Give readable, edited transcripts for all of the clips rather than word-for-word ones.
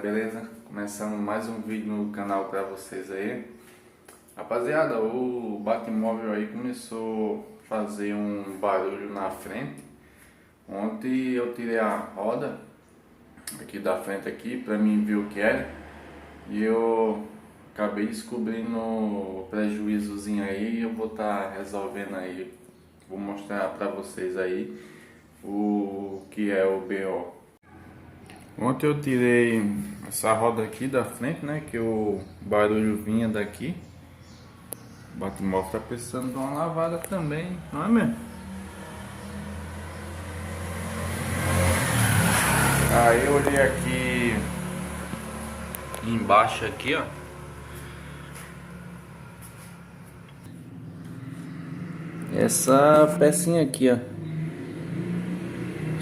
beleza? Começando mais um vídeo no canal pra vocês aí. Rapaziada, o Batmóvel aí começou a fazer um barulho na frente. Ontem eu tirei a roda aqui da frente aqui pra mim ver o que era. E eu acabei descobrindo o prejuízozinho aí e eu vou estar resolvendo aí. Vou mostrar pra vocês aí o que é o BO. Ontem eu tirei essa roda aqui da frente, né? Que o barulho vinha daqui. O Batmóvel tá precisando de uma lavada também, não é mesmo? Aí eu olhei aqui embaixo aqui, ó. Essa pecinha aqui, ó. O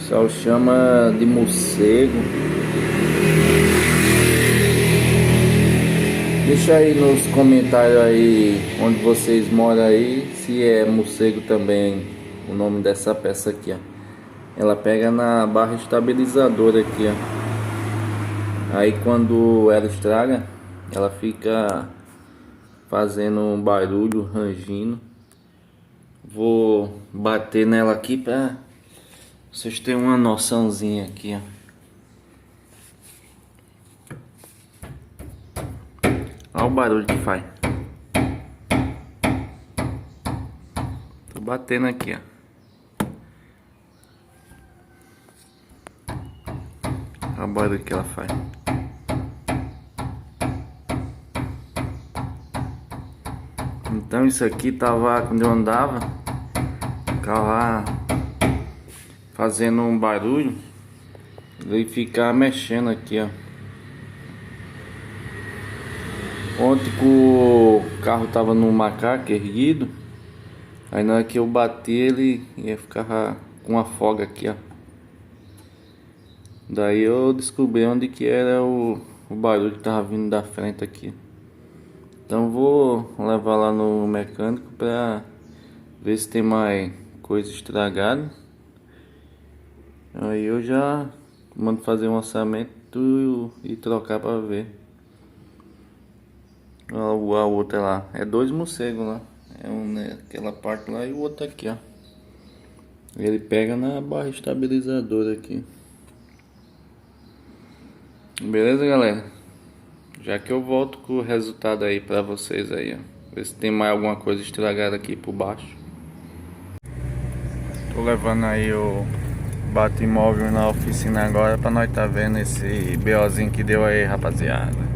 pessoal chama de morcego. Deixa aí nos comentários aí onde vocês moram aí, se é morcego também o nome dessa peça aqui, ó. Ela pega na barra estabilizadora aqui, ó. Aí quando ela estraga, ela fica fazendo um barulho, rangindo. Vou bater nela aqui pra vocês terem uma noçãozinha aqui, ó. Olha o barulho que faz. Tô batendo aqui, ó. Olha o barulho que ela faz. Então isso aqui tava, quando eu andava, ficava fazendo um barulho e ficar mexendo aqui, ó. Ontem que o carro tava no macaco erguido, aí na hora que eu bati ele ia ficar com uma folga aqui, ó. Daí eu descobri onde que era o barulho que tava vindo da frente aqui. Então vou levar lá no mecânico pra ver se tem mais coisa estragada. Aí eu já mando fazer um orçamento e trocar pra ver. A outra lá, é dois morcegos lá. É um naquela parte lá e o outro aqui, ó. Ele pega na barra estabilizadora aqui. Beleza, galera? Já que eu volto com o resultado aí pra vocês aí, ó. Ver se tem mais alguma coisa estragada aqui por baixo. Tô levando aí o Batmóvel na oficina agora pra nós tá vendo esse BOzinho que deu aí, rapaziada.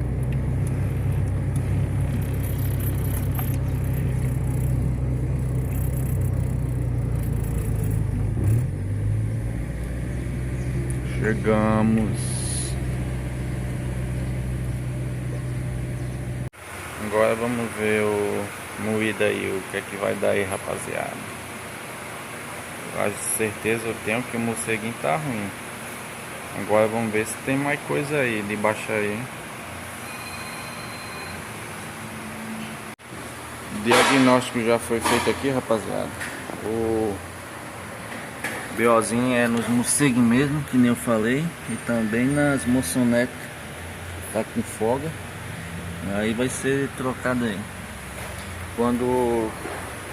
Chegamos. Agora vamos ver o moído aí, o que é que vai dar aí, rapaziada. Quase certeza eu tenho que o morceguinho tá ruim. Agora vamos ver se tem mais coisa aí debaixo aí. O diagnóstico já foi feito aqui, rapaziada. O BOzinho é nos morceguinhos mesmo, que nem eu falei. E também nas moçonetas. Tá com folga. Aí vai ser trocado aí. Quando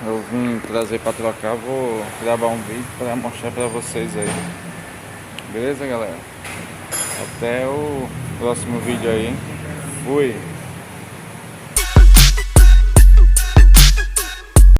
eu vim trazer pra trocar, vou gravar um vídeo pra mostrar pra vocês aí. Beleza, galera? Até o próximo vídeo aí. Fui!